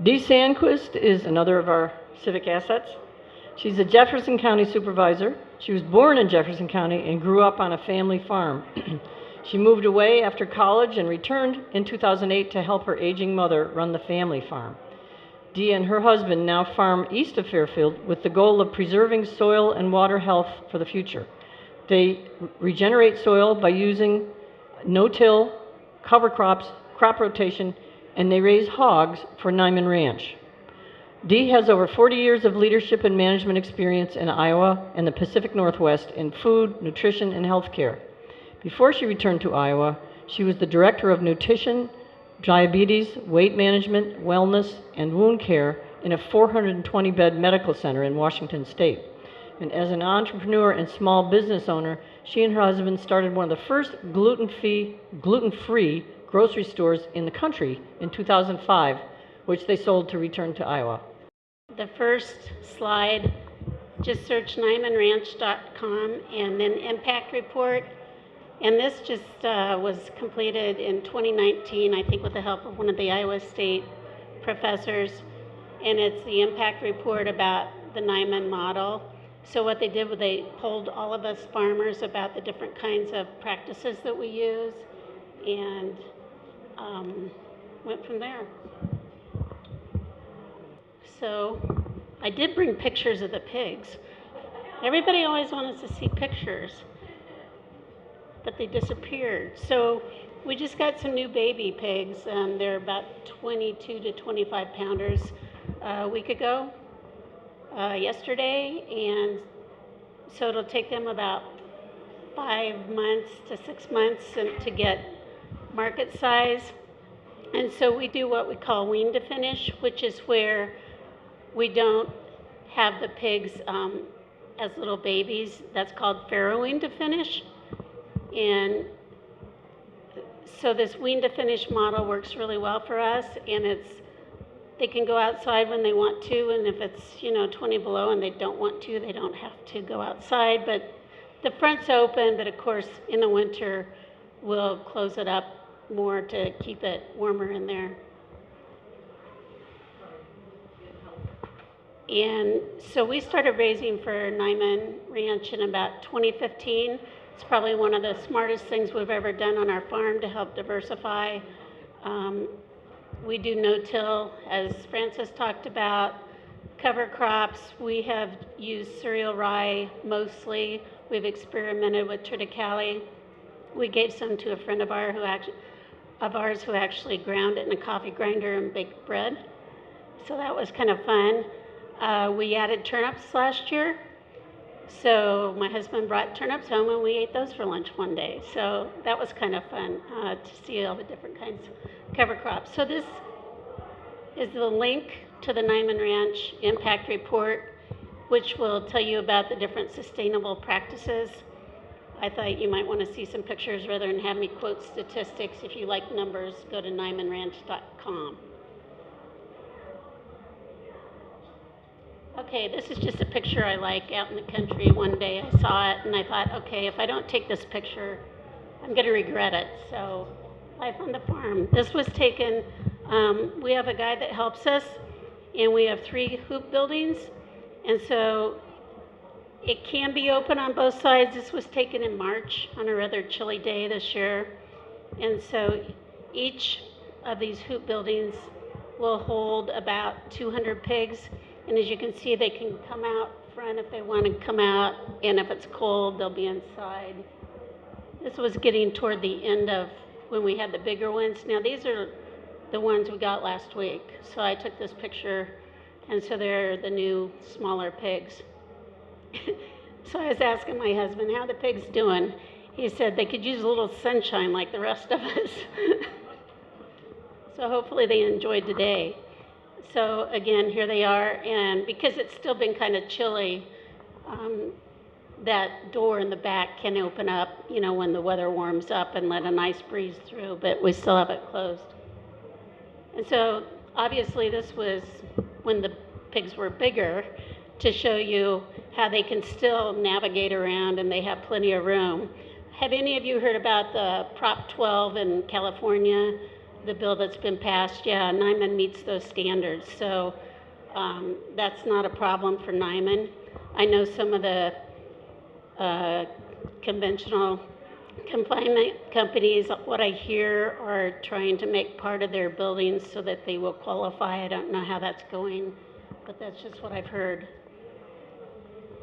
Dee Sandquist is another of our civic assets. She's a Jefferson County supervisor. She was born in Jefferson County and grew up on a family farm. She moved away after college and returned in 2008 to help her aging mother run the family farm. Dee and her husband now farm east of Fairfield with the goal of preserving soil and water health for the future. They regenerate soil by using no-till, cover crops, crop rotation, and they raise hogs for Nyman Ranch. Dee has over 40 years of leadership and management experience in Iowa and the Pacific Northwest in food, nutrition, and healthcare. Before she returned to Iowa, she was the director of nutrition, diabetes, weight management, wellness, and wound care in a 420-bed medical center in Washington State. And as an entrepreneur and small business owner, she and her husband started one of the first gluten-free grocery stores in the country in 2005, which they sold to return to Iowa. The first slide, just search nymanranch.com and then impact report. And this just was completed in 2019, I think with the help of one of the Iowa State professors. And it's the impact report about the Nyman model. So what they did was they polled all of us farmers about the different kinds of practices that we use and went from there. So I did bring pictures of the pigs. Everybody always wanted to see pictures, but they disappeared. So we just got some new baby pigs. They're about 22 to 25 pounders a week ago, yesterday, and so it'll take them about 5 months to 6 months to get market size. And so we do what we call wean to finish, which is where we don't have the pigs as little babies. That's called farrowing to finish. And so this wean to finish model works really well for us, and they can go outside when they want to, and if it's 20 below and they don't want to, they don't have to go outside. But the front's open, but of course in the winter we'll close it up more to keep it warmer in there. And so we started raising for Nyman Ranch in about 2015. It's probably one of the smartest things we've ever done on our farm to help diversify. We do no-till, as Francis talked about, cover crops. We have used cereal rye mostly. We've experimented with triticale. We gave some to a friend of ours who actually ground it in a coffee grinder and baked bread. So that was kind of fun. We added turnips last year. So my husband brought turnips home and we ate those for lunch one day. So that was kind of fun to see all the different kinds of cover crops. So this is the link to the Nyman Ranch Impact Report, which will tell you about the different sustainable practices. I thought you might want to see some pictures rather than have me quote statistics. If you like numbers, go to nymanranch.com. Okay, this is just a picture I like out in the country. One day I saw it and I thought, okay, if I don't take this picture, I'm going to regret it. So, life on the farm. This was taken, we have a guy that helps us, and we have 3 hoop buildings, and so it can be open on both sides. This was taken in March on a rather chilly day this year, and so each of these hoop buildings will hold about 200 pigs. And as you can see, they can come out front if they want to come out, and if it's cold, they'll be inside. This was getting toward the end of when we had the bigger ones. Now these are the ones we got last week. So I took this picture, and so they're the new smaller pigs. So I was asking my husband, how are the pigs doing? He said they could use a little sunshine like the rest of us. So hopefully they enjoyed today. So again, here they are, and because it's still been kind of chilly, that door in the back can open up, when the weather warms up and let a nice breeze through, but we still have it closed. And so obviously this was when the pigs were bigger, to show you how they can still navigate around and they have plenty of room. Have any of you heard about the Prop 12 in California the bill that's been passed, yeah, Nyman meets those standards. So that's not a problem for Nyman. I know some of the conventional confinement companies, what I hear, are trying to make part of their buildings so that they will qualify. I don't know how that's going, but that's just what I've heard.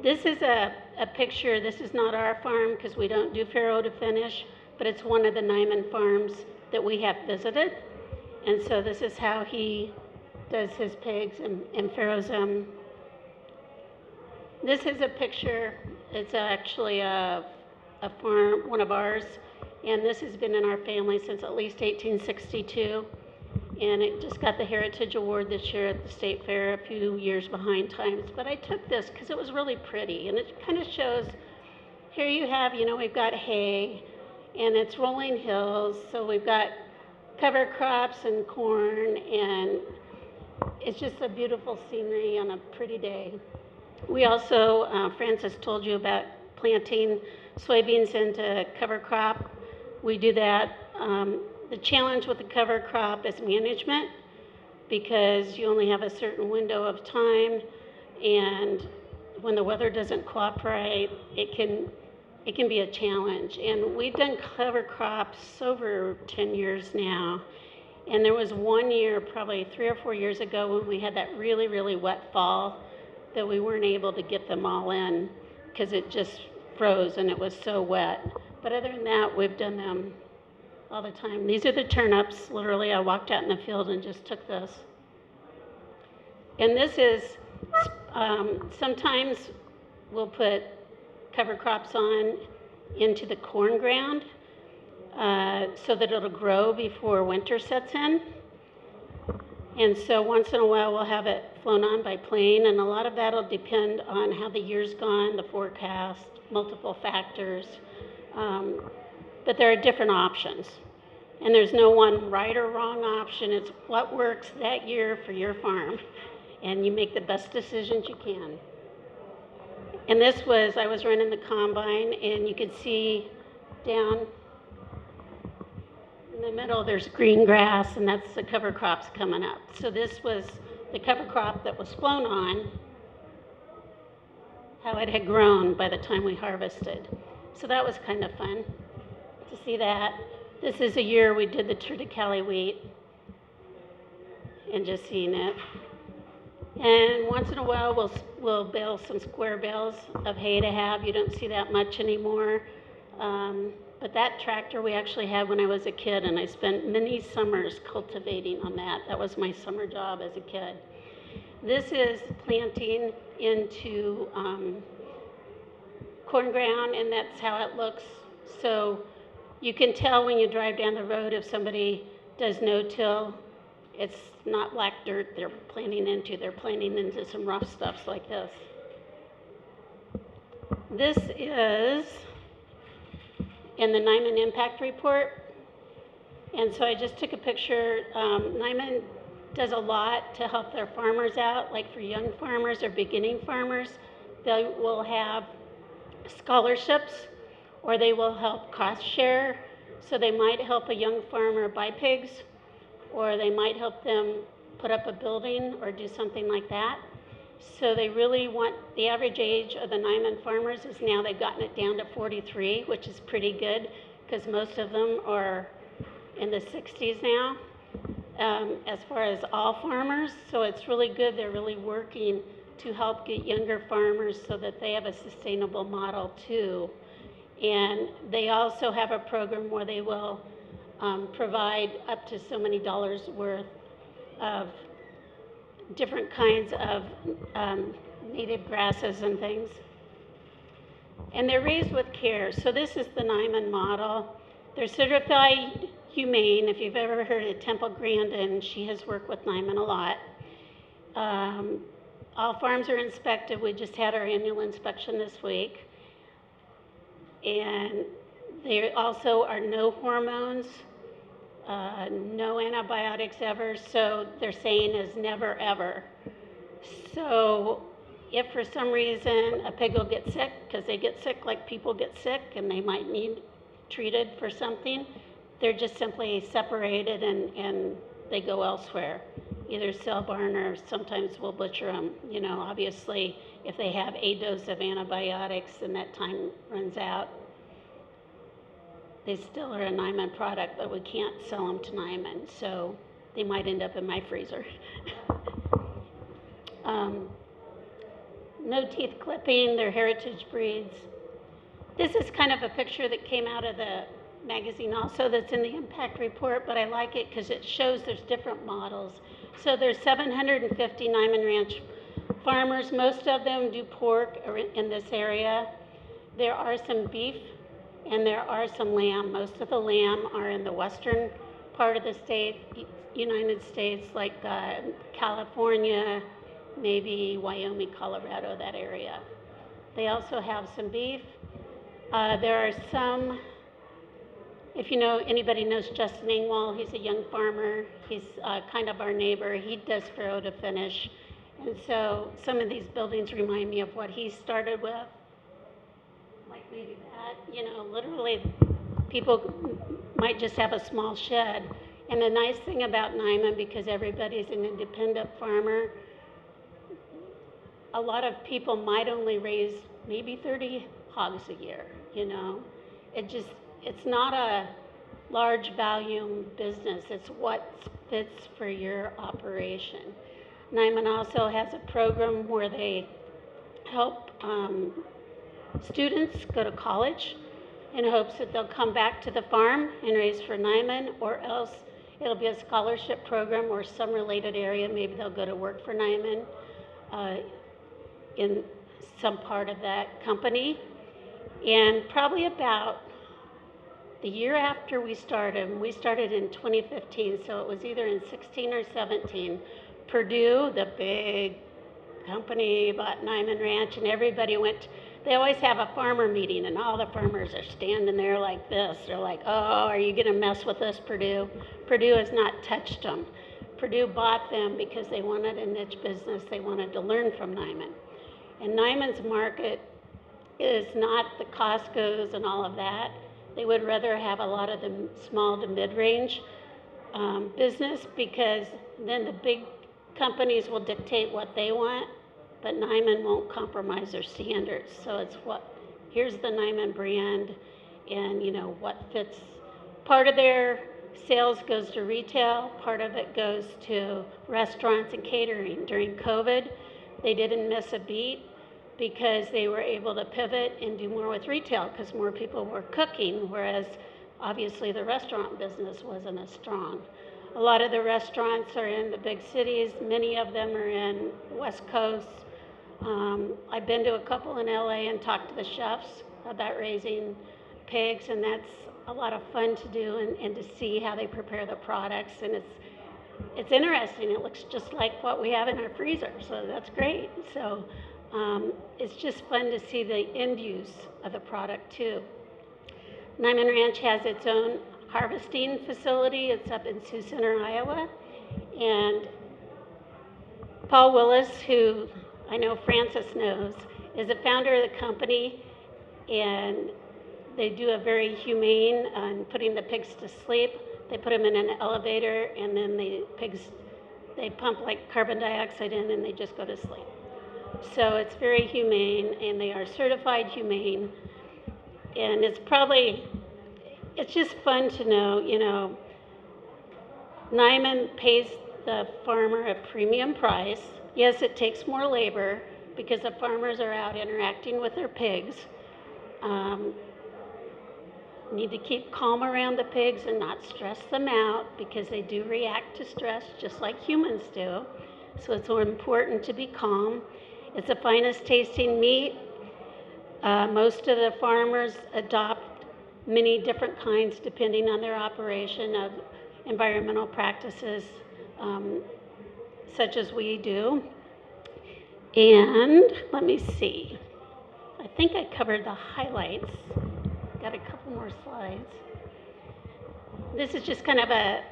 This is a picture. This is not our farm because we don't do farrow to finish, but it's one of the Nyman farms that we have visited. And so this is how he does his pigs and farrows them. This is a picture. It's actually a farm, one of ours, and this has been in our family since at least 1862. And it just got the Heritage Award this year at the State Fair, a few years behind times. But I took this because it was really pretty, and it kind of shows, here you have, we've got hay, and it's rolling hills, so we've got cover crops and corn, and it's just a beautiful scenery on a pretty day. We also, Francis told you about planting soybeans into cover crop. We do that. The challenge with the cover crop is management, because you only have a certain window of time, and when the weather doesn't cooperate, it can be a challenge. And we've done cover crops over 10 years now, and there was one year, probably 3 or 4 years ago, when we had that really, really wet fall that we weren't able to get them all in because it just froze and it was so wet. But other than that, we've done them all the time. These are the turnips. Literally, I walked out in the field and just took this. And this is, sometimes we'll put cover crops on into the corn ground so that it'll grow before winter sets in. And so once in a while, we'll have it flown on by plane, and a lot of that'll depend on how the year's gone, the forecast, multiple factors. But there are different options. And there's no one right or wrong option. It's what works that year for your farm. And you make the best decisions you can. And this was, I was running the combine, and you could see down in the middle, there's green grass, and that's the cover crops coming up. So this was the cover crop that was flown on, how it had grown by the time we harvested. So that was kind of fun to see that. This is a year we did the triticale wheat, and just seeing it. And once in a while, we'll bale some square bales of hay to have. You don't see that much anymore. But that tractor we actually had when I was a kid, and I spent many summers cultivating on that. That was my summer job as a kid. This is planting into corn ground, and that's how it looks. So you can tell when you drive down the road if somebody does no-till. It's not black dirt they're planting into some rough stuff like this. This is in the Nyman Impact Report. And so I just took a picture. Nyman does a lot to help their farmers out, like for young farmers or beginning farmers. They will have scholarships, or they will help cost share. So they might help a young farmer buy pigs, or they might help them put up a building or do something like that. So they really want, the average age of the Nyman farmers is now, they've gotten it down to 43, which is pretty good, because most of them are in the 60s now, as far as all farmers. So it's really good. They're really working to help get younger farmers so that they have a sustainable model too. And they also have a program where they will provide up to so many dollars worth of different kinds of native grasses and things. And they're raised with care. So this is the Nyman model. They're certified humane. If you've ever heard of Temple Grandin, she has worked with Nyman a lot. All farms are inspected. We just had our annual inspection this week. And there also are no hormones, no antibiotics ever, so their saying is never ever. So if for some reason a pig will get sick, because they get sick like people get sick and they might need treated for something, they're just simply separated and they go elsewhere, either sell barn or sometimes we'll butcher them. You know, obviously, if they have a dose of antibiotics and that time runs out, they still are a Nyman product, but we can't sell them to Nyman, so they might end up in my freezer. No teeth clipping, they're heritage breeds. This is kind of a picture that came out of the magazine also that's in the impact report, but I like it because it shows there's different models. So there's 750 Nyman Ranch farmers. Most of them do pork in this area. There are some beef and there are some lamb. Most of the lamb are in the western part of the state, United States, like California, maybe Wyoming, Colorado, that area. They also have some beef. There are some, if you know, anybody knows Justin Engwall, he's a young farmer. He's kind of our neighbor. He does farrow to finish. And so some of these buildings remind me of what he started with. Like maybe that, you know, literally people might just have a small shed. And the nice thing about Nyman, because everybody's an independent farmer, a lot of people might only raise maybe 30 hogs a year, you know. It's not a large volume business. It's what fits for your operation. Nyman also has a program where they help students go to college in hopes that they'll come back to the farm and raise for Nyman, or else it'll be a scholarship program or some related area. Maybe they'll go to work for Nyman in some part of that company. And probably about the year after we started in 2015, so it was either in 16 or 17, Purdue, the big company, bought Nyman Ranch, and everybody went. They always have a farmer meeting, and all the farmers are standing there like this. They're like, oh, are you going to mess with us, Purdue? Purdue has not touched them. Purdue bought them because they wanted a niche business. They wanted to learn from Nyman. And Nyman's market is not the Costco's and all of that. They would rather have a lot of the small to mid-range business, because then the big companies will dictate what they want, but Nyman won't compromise their standards. So it's here's the Nyman brand, and you know what fits. Part of their sales goes to retail, part of it goes to restaurants and catering. During COVID, they didn't miss a beat because they were able to pivot and do more with retail because more people were cooking, whereas obviously the restaurant business wasn't as strong. A lot of the restaurants are in the big cities. Many of them are in West Coast. I've been to a couple in LA and talked to the chefs about raising pigs, and that's a lot of fun to do and to see how they prepare the products. And it's interesting. It looks just like what we have in our freezer, so that's great. So it's just fun to see the end use of the product too. Nyman Ranch has its own harvesting facility. It's up in Sioux Center, Iowa. And Paul Willis, who I know Francis knows, is the founder of the company, and they do a very humane on putting the pigs to sleep. They put them in an elevator, and then they pump like carbon dioxide in, and they just go to sleep. So it's very humane, and they are certified humane. And it's just fun to know, you know, Nyman pays the farmer a premium price. Yes, it takes more labor because the farmers are out interacting with their pigs. Need to keep calm around the pigs and not stress them out because they do react to stress just like humans do. So it's important to be calm. It's the finest tasting meat. Most of the farmers adopt many different kinds depending on their operation of environmental practices, such as we do. And let me see. I think I covered the highlights. Got a couple more slides. This is just kind of a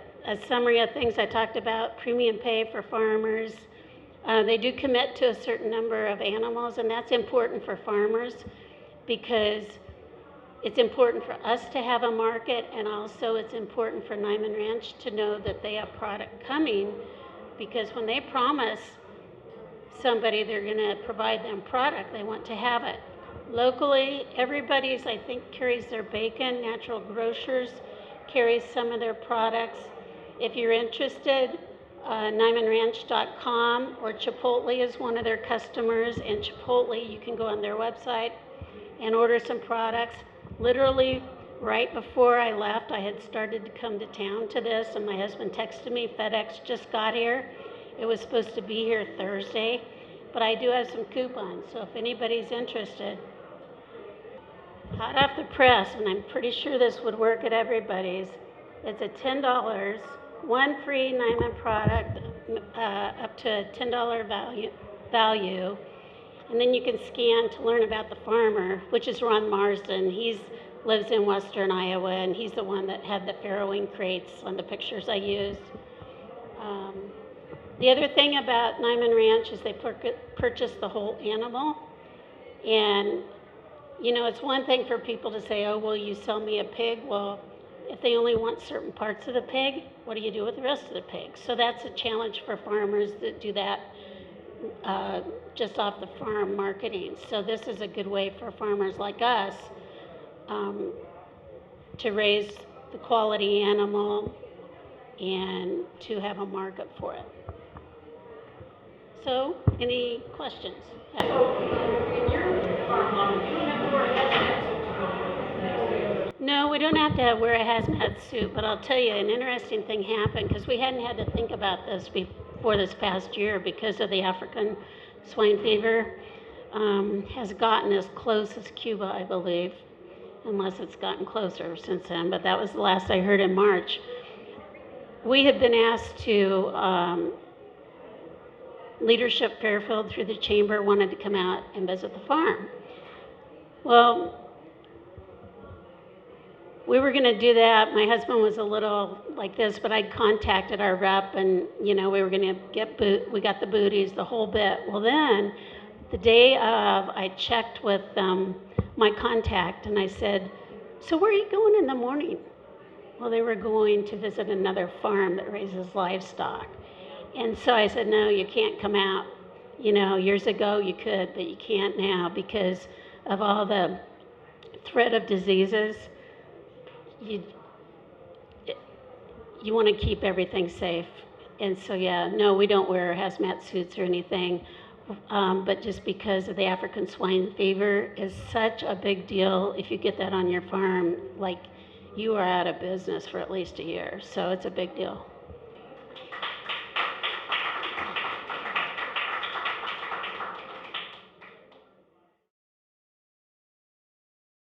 summary of things I talked about. Premium pay for farmers. They do commit to a certain number of animals, and that's important for farmers because It's important for us to have a market, and also it's important for Nyman Ranch to know that they have product coming, because when they promise somebody they're going to provide them product, they want to have it. Locally, everybody's, I think, carries their bacon. Natural Grocers carries some of their products. If you're interested, NymanRanch.com, or Chipotle is one of their customers, and Chipotle, you can go on their website and order some products. Literally, right before I left, I had started to come to town to this, and my husband texted me, FedEx just got here. It was supposed to be here Thursday, but I do have some coupons, so if anybody's interested. Hot off the press, and I'm pretty sure this would work at everybody's, it's a $10, one free Nyman product, up to a $10 value. And then you can scan to learn about the farmer, which is Ron Marsden. He lives in western Iowa, and he's the one that had the farrowing crates on the pictures I used. The other thing about Nyman Ranch is they purchase the whole animal. And, you know, it's one thing for people to say, oh, will you sell me a pig? Well, if they only want certain parts of the pig, what do you do with the rest of the pig? So that's a challenge for farmers that do that just off the farm marketing. So this is a good way for farmers like us to raise the quality animal and to have a market for it. So, any questions? So, in your farm model, you don't have to wear a hazmat suit. No, we don't have to wear a hazmat suit, but I'll tell you, an interesting thing happened, because we hadn't had to think about this before this past year because of the African swine fever. Has gotten as close as Cuba, I believe, unless it's gotten closer since then, but that was the last I heard in March. We had been asked to, Leadership Fairfield through the chamber wanted to come out and visit the farm. Well, we were going to do that. My husband was a little like this, but I contacted our rep, and you know, we were going to we got the booties, the whole bit. Well, then the day of, I checked with my contact, and I said, so where are you going in the morning? Well, they were going to visit another farm that raises livestock. And so I said, no, you can't come out. You know, years ago you could, but you can't now because of all the threat of diseases. You want to keep everything safe. And so, yeah, no, we don't wear hazmat suits or anything. But just because of the African swine fever is such a big deal. If you get that on your farm, like, you are out of business for at least a year. So it's a big deal.